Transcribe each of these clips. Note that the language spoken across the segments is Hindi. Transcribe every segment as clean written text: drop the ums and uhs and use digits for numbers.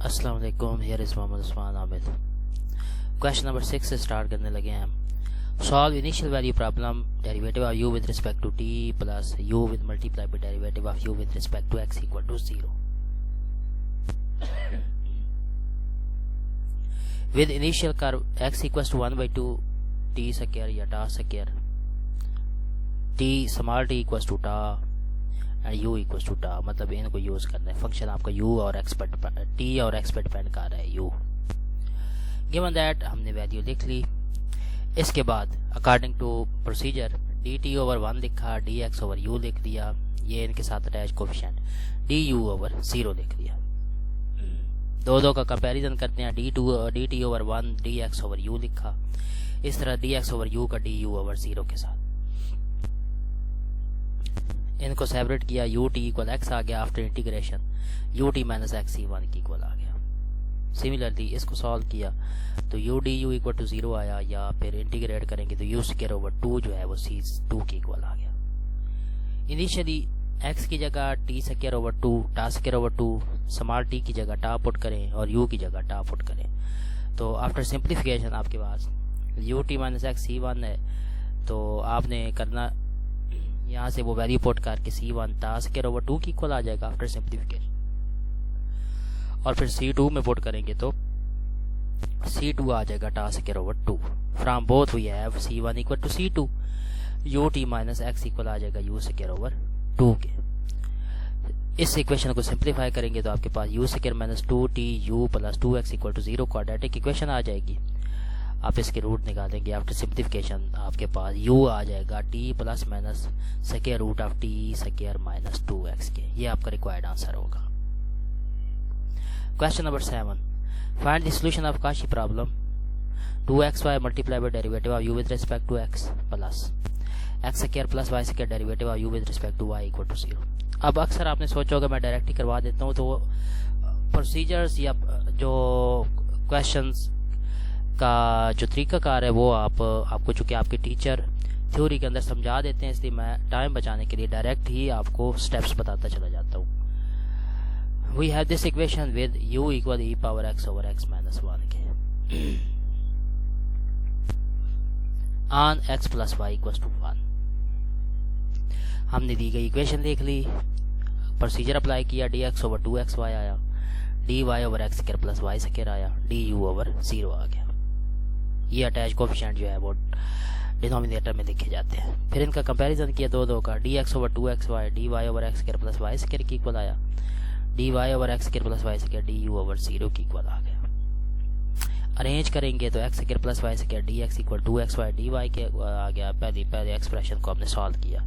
अस्सलाम वालेकुम, here is Mohammad Usman Amid. Question number 6 से स्टार्ट करने लगे हैं हम। Solve initial value problem, derivative of u with respect to t plus u with multiply by derivative of u with respect to x equal to 0 with initial curve x equals to 1/2 t square या टा square, t small t equals to टा एंड u इक्वल्स टू टा, मतलब इनको यूज करना है। फंक्शन आपका u और x पर t और x पर डिपेंड कर रहा है u। गिवन दैट हमने वैल्यू लिख ली। इसके बाद according to procedure dt over 1 लिखा, dx ओवर u लिख दिया, ये इनके साथ अटैच कोफिशिएंट du ओवर 0 लिख दिया। दो का कंपैरिजन करते हैं, dt over 1 dx over u लिखा, इस तरह dx ओवर u का du ओवर 0 के साथ इनको सेपरेट किया, ut इक्वल x आ गया after integration, ut minus x c1 की इक्वल आ गया। सिमिलरली इसको सॉल्व किया तो u du इक्वल टू 0 आया, या फिर इंटीग्रेट करेंगे तो u स्क्वायर ओवर 2 जो है वो c2 की इक्वल आ गया। इनिशियली x की जगह t स्क्वायर ओवर 2, टा स्क्वायर ओवर 2, स्मॉल t की जगह टा पुट करें और u की जगह टा पुट करें, तो आफ्टर सिंप्लीफिकेशन आपके पास ut माइनस x c1 है, तो आपने करना यहाँ से वो वैल्यू पुट करके c1 टा स्क्वायर ओवर 2 की इक्वल आ जाएगा आफ्टर सिंप्लीफिकेशन, और फिर c2 में पुट करेंगे तो c2 आ जाएगा टा square over 2। From both we have c1 equal to c2, ut minus x equal आ जाएगा u स्क्वायर ओवर 2 के। इस इक्वेशन को सिंप्लीफाई करेंगे तो आपके पास u square minus 2tu plus 2x equal to 0 quadratic equation आ जाएगी। आप इसके रूट निकालेंगे आफ्टर सिंप्लीफिकेशन, आपके पास u आ जाएगा t plus minus square root of t square minus 2x के। ये आपका रिक्वायर्ड आंसर होगा। Question number 7, find the solution of Cauchy problem 2xy multiply by derivative of u with respect to x plus x square plus y square derivative of u with respect to y equal to 0। अब अक्सर आपने सोचा होगा मैं डायरेक्ट ही करवा देता हूँ, तो प्रोसीजर्स या जो क्वेश्चंस का जो तरीकाकार है वो आपको चूंकि आपके टीचर थ्योरी के अंदर समझा देते हैं, इसलिए मैं टाइम बचाने के लिए डायरेक्ट ही आपको स्टेप्स बताता चला जाता हूँ। We have this equation with u equal e power x over x minus 1 के on x plus y equal to 1। हमने दी गई इक्वेशन लिख ली, प्रोसीजर अप्लाई किया, dx ओवर 2xy आया, dy over x square plus y square आया, du ओवर 0 आ गया। ये अटैच कोफिशिएंट जो है वो डिनोमिनेटर में लिखे जाते हैं। फिर इनका कंपैरिजन किया दो का, dx over 2xy dy over x square plus y square की इक्वल आया, dy over x square plus y square du over 0 की इक्वल आ गया। अरेंज करेंगे तो x square plus y square dx equal 2xy dy के आ गया। पहले एक्सप्रेशन को हमने सॉल्व किया,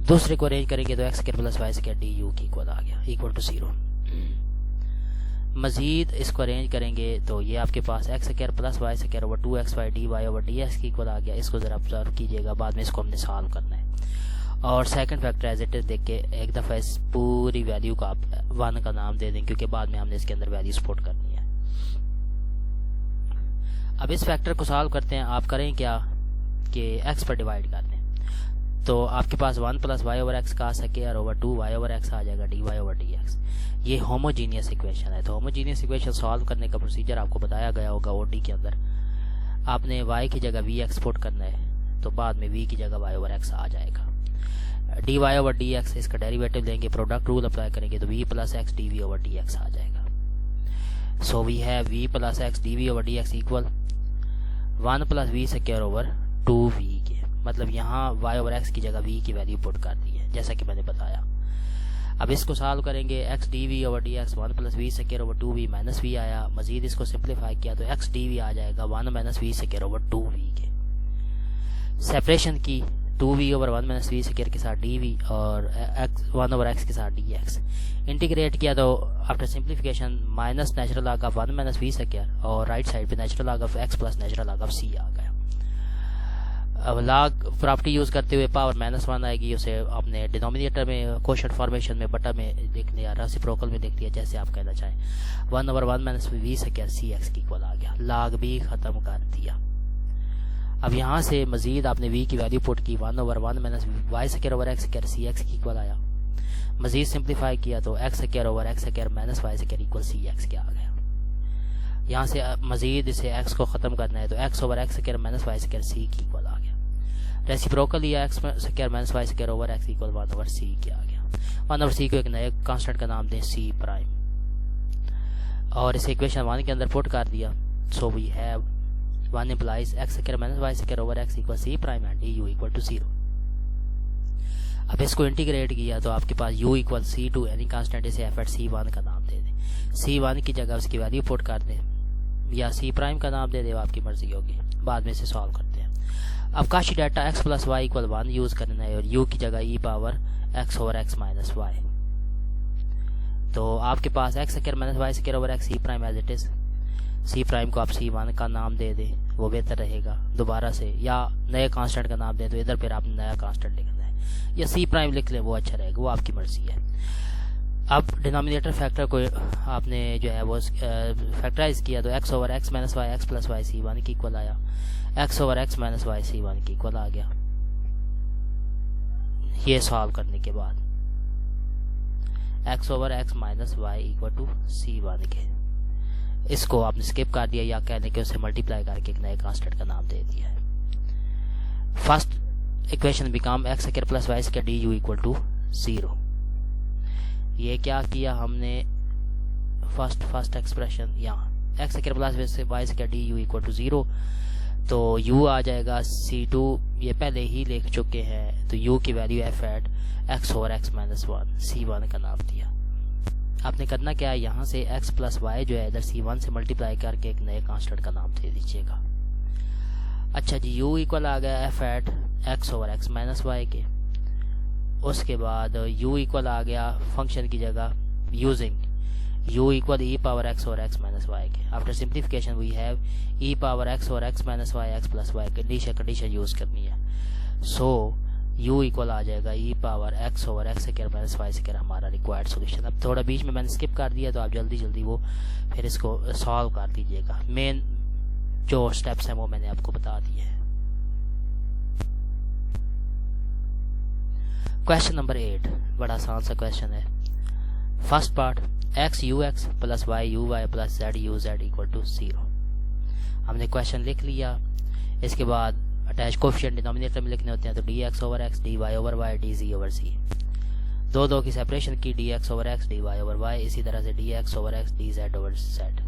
दूसरे को अरेंज करेंगे तो x square plus y square du की इक्वल आ गया इक्वल टू 0। मजीद इसको अरेंज करेंगे तो ये आपके पास x square plus y square over 2xy dy over dx की इक्वल आ गया। इसको जरा ऑब्जर्व कीजिएगा, बाद में इसको हमने सॉल्व करना है, और second factor as it is देख के एक दफ़ा इस पूरी वैल्यू को आप 1 का नाम दे दें, क्योंकि बाद में हमने इसके अंदर वैल्यू सपोर्ट करनी है। अब इस फैक्टर को सॉल्व करते हैं। आप करें क्या कि x पर डिवाइड कर दें, तो आपके पास 1 प्लस वाई ओवर एक्स का square over 2 y over x आ जाएगा d y over d x. ये होमोजीनियस इक्वेशन है, तो होमोजीनियस इक्वेशन सॉल्व करने का प्रोसीजर आपको बताया गया होगा ओडी के अंदर। आपने y की जगह v एक्सपोर्ट करना है, तो बाद में v की जगह y ओवर x आ जाएगा। D y over d x इसका डेरिवेटिव लेंगे, प्रोडक्ट रूल अप्लाई करेंगे तो v plus x d v over d x आ जाएगा। So we have v plus x d v over d x equal 1 plus v square over 2v के, मतलब यहाँ y ओवर x की जगह v की वैल्यू पुट कर दी है जैसा कि मैंने बताया। अब इसको सॉल्व करेंगे, x dv over dx 1 plus v square over 2v minus v आया। मजीद इसको सिंप्लीफाई किया तो x dv आ जाएगा 1 minus v square over 2v के। सेपरेशन की 2v over 1 minus v square के साथ dv और 1 ओवर x के साथ dx। इंटीग्रेट किया तो after simplification minus natural log of 1 minus v square और राइट साइड पे natural log of x plus natural log of c आ गया। अब लॉग प्रॉपर्टी यूज करते हुए पावर -1 आएगी, उसे आपने डिनोमिनेटर में क्वोशंट फॉर्मेशन में बटा में लिख लिया, रेसिप्रोकल में लिख लिया, जैसे आप कहना चाहें। 1 over 1 minus v square c x की इक्वल आ गया, लॉग भी खत्म कर दिया। अब यहाँ से मजीद आपने v की वैल्यू पुट की, 1 over 1 minus y square over x square c x की इक्वल आया। मजीद सिंप्लीफाई किया तो x square over x square minus y square equal c x के आ गया। यहाँ से मज़ीद इसे x को ख़त्म करना है तो x over x square minus y square c की इक्वल आ गया। रेसिप्रोकल लिया x square minus y square over x equal 1 over c के आ गया। 1 ओवर सी को एक नए कांस्टेंट का नाम दें सी प्राइम और इसे इक्वेशन 1 के अंदर पुट कर दिया। So we have 1 implies x square minus y square over x equal c prime and d u equal to 0। अब इसको इंटीग्रेट किया तो आपके पास u equal c to any constant, इसे एफ एट सी वन का नाम दे दें। सी वन की जगह उसकी वैल्यू पुट कर दें या सी प्राइम का नाम दे दे, आपकी मर्जी होगी, बाद में इसे सॉल्व करते हैं। अब Cauchy data x plus y equal 1 use करना है और u की जगह e power x over x minus y. तो आपके पास x square minus y square over x c prime as it is. C prime को आप सी वन का नाम दे दें, वो बेहतर रहेगा दोबारा से, या नए कांस्टेंट का नाम दें तो इधर फिर आपने नया कांस्टेंट लिखना है, या सी प्राइम लिख लें वो अच्छा रहेगा, वो आपकी मर्जी है। अब डिनोमिनेटर फैक्टर को आपने जो है वो फैक्टराइज किया तो x over x minus y x plus y c one की इक्वल आया, x over x minus y c one की इक्वल आ गया। ये सॉल्व करने के बाद x over x minus y equal to c one के, इसको आपने स्किप कर दिया या कहने के उसे मल्टीप्लाई करके एक नए कांस्टेंट का नाम दे दिया है। First equation become x square plus y square d u equal to 0। ये क्या किया हमने, फर्स्ट एक्सप्रेशन यहाँ x square plus y square d u equal to 0, तो u आ जाएगा c2, ये पहले ही लिख चुके हैं, तो u की value f at x over x minus 1 c1 का नाम दिया। आपने करना क्या है, यहाँ से x प्लस वाई जो है इधर c1 से मल्टीप्लाई करके एक नए कांस्टेंट का नाम दे दीजिएगा। अच्छा जी, u इक्वल आ गया f at x over x minus y के। उसके बाद u इक्वल आ गया फंक्शन की जगह using u equal e power x over x minus y के। After simplification we have e power x over x minus y x plus y condition use करनी है। सो u इक्वल आ जाएगा e power x over x square minus y square, हमारा रिक्वायर्ड सॉल्यूशन। अब थोड़ा बीच में मैंने स्किप कर दिया तो आप जल्दी जल्दी वो फिर इसको सॉल्व कर दीजिएगा। मेन जो स्टेप्स हैं वो मैंने आपको बता दिए हैं। क्वेश्चन नंबर 8 बड़ा आसान सा क्वेश्चन है। First part x u x plus y u y plus z u z equal to 0। हमने क्वेश्चन लिख लिया। इसके बाद अटैच कोफिशिएंट डिनोमिनेटर में लिखने होते हैं, तो dx over x dy over y dz over c, दो की सेपरेशन की dx over x dy over y, इसी तरह से dx over x dz over z।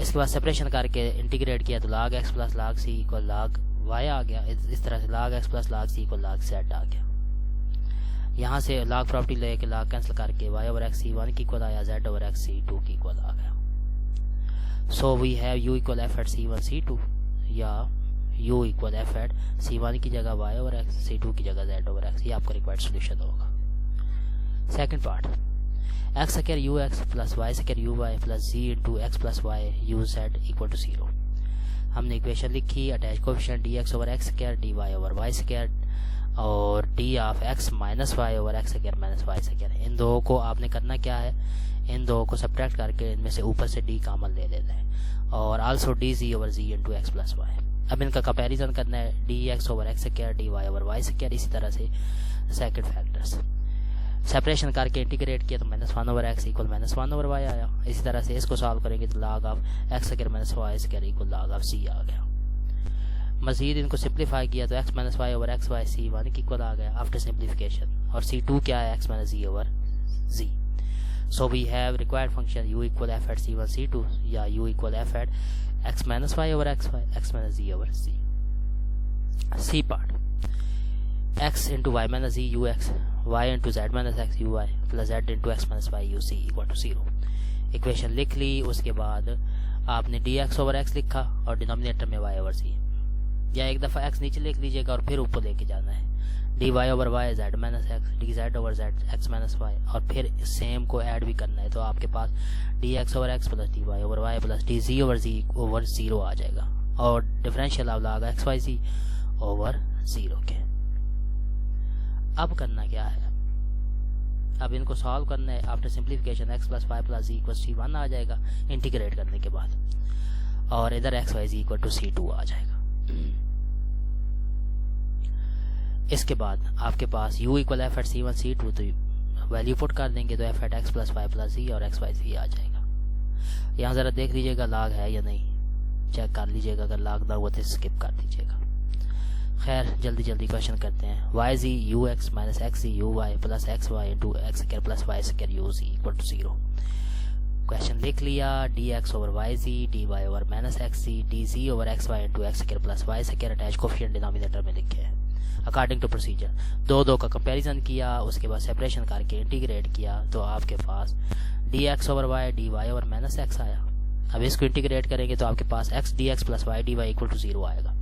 इसके बाद सेपरेशन करके इंटीग्रेट किया तो log x plus log c equal log y आ गया। इस तरह से log x plus log c equal log z आ गया। यहाँ से log प्रॉपर्टी लेके log कैंसिल करके y ओवर x c1 की इक्वल आया, z ओवर x c2 की इक्वल आ गया। So we have u equal f at c1 c2, या u equal f at c1 की जगह y ओवर x, c2 की जगह z ओवर x। ये आपका रिक्वायर्ड सोल्यूशन होगा। Second part x square u x plus y square u y plus z into x plus y u z equal to 0। हमने इक्वेशन लिखी, attach coefficient dx over x square dy over y square और d of x minus y over x square minus y square. इन दो को आपने करना क्या है, इन दो को सब्ट्रैक्ट करके इनमें से ऊपर से d कॉमन ले लेना है, और also dz over z into x plus y. अब इनका कंपैरिजन करना है, dx over x square dy over y square, इसी तरह से सेकंड फैक्टर्स सेपरेशन करके इंटीग्रेट किया तो -1 over x equal -1 over y आया। इसी तरह से इसको सॉल्व करेंगे तो log of x square minus y square equal log of c आ गया। मजीद इनको सिंप्लीफाई किया तो x minus y over x y c1 की इक्वल आ गया आफ्टर सिंप्लीफिकेशन, और c2 क्या है, x minus z over z। So we have required function u equal f at c1 c2, या u equal f at x minus y over x y x minus z over c। C part x into y minus z u x, y into z minus x u y plus z into x minus y u c equal to 0। Equation लिख ली। उसके बाद आपने dx ओवर x लिखा और डिनोमिनेटर में y ओवर c, या एक दफ़ा x नीचे लिख लीजिएगा और फिर ऊपर लेके जाना है, dy over y z minus x dz over z x minus y, और फिर सेम को ऐड भी करना है तो आपके पास dx over x plus dy over y plus dz over z over 0 आ जाएगा, और डिफरेंशियल अब लागा x y z ओवर 0 के। अब करना क्या है, अब इनको सॉल्व करना है। After simplification x plus y plus z equal c1 आ जाएगा इंटीग्रेट करने के बाद, और इधर x y z equal to c2 आ जाएगा। इसके बाद आपके पास u equal f at c1 c2, तो वैल्यू पुट कर देंगे तो f at x plus y plus z और x y z आ जाएगा। यहाँ ज़रा देख लीजिएगा लॉग है या नहीं, चेक कर लीजिएगा, अगर लॉग ना हुआ तो स्किप कर दीजिएगा। खैर जल्दी जल्दी क्वेश्चन करते हैं। Y z u x minus x z u y plus x y into x square plus y square u z equal to 0। Question लिख लिया, d x over y z d y over minus x z d z over x y into x square plus y square attach coefficient denominator में लिखे हैं अकॉर्डिंग टू प्रोसीजर। दो का कंपैरिजन किया, उसके बाद सेपरेशन करके इंटीग्रेट किया तो आपके पास d x over y d y over minus x आया। अब इसको इंटीग्रेट करेंगे तो आपके पास x d x plus y d y equal to 0 आएगा।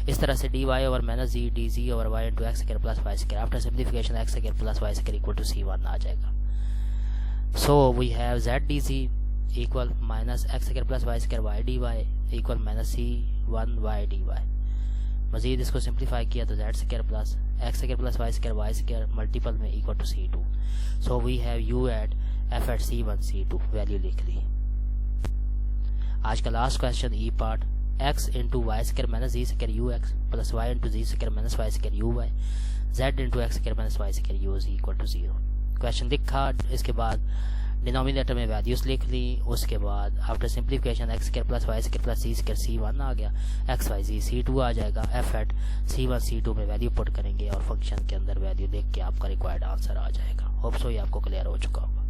इस तरह से d y over minus z d z over y into x square plus y square after simplification x square plus y square equal to C1 आ जाएगा। So we have z d z equal minus x square plus y square y d y equal minus C1 y d y. मजीद इसको सिंप्लीफाई किया तो z square plus x square plus y square multiple में equal to C2। So we have u at f at C1 C2 value लिख ली। आज का last question e part, x into y square minus z square u x plus y into z square minus y square u Y Z into x square minus y square u z equal to 0। Question लिखा, इसके बाद डिनोमिनेटर में वैल्यूज लिख ली, उसके बाद after simplification x square plus y square plus z square C1 आ गया, एक्स वाई जी C2 आ जाएगा। एफ एट C1 C2 में वैल्यू पुट करेंगे और फंक्शन के अंदर वैल्यू देख के आपका रिक्वायर्ड आंसर आ जाएगा। होप सो ये आपको क्लियर हो चुका होगा।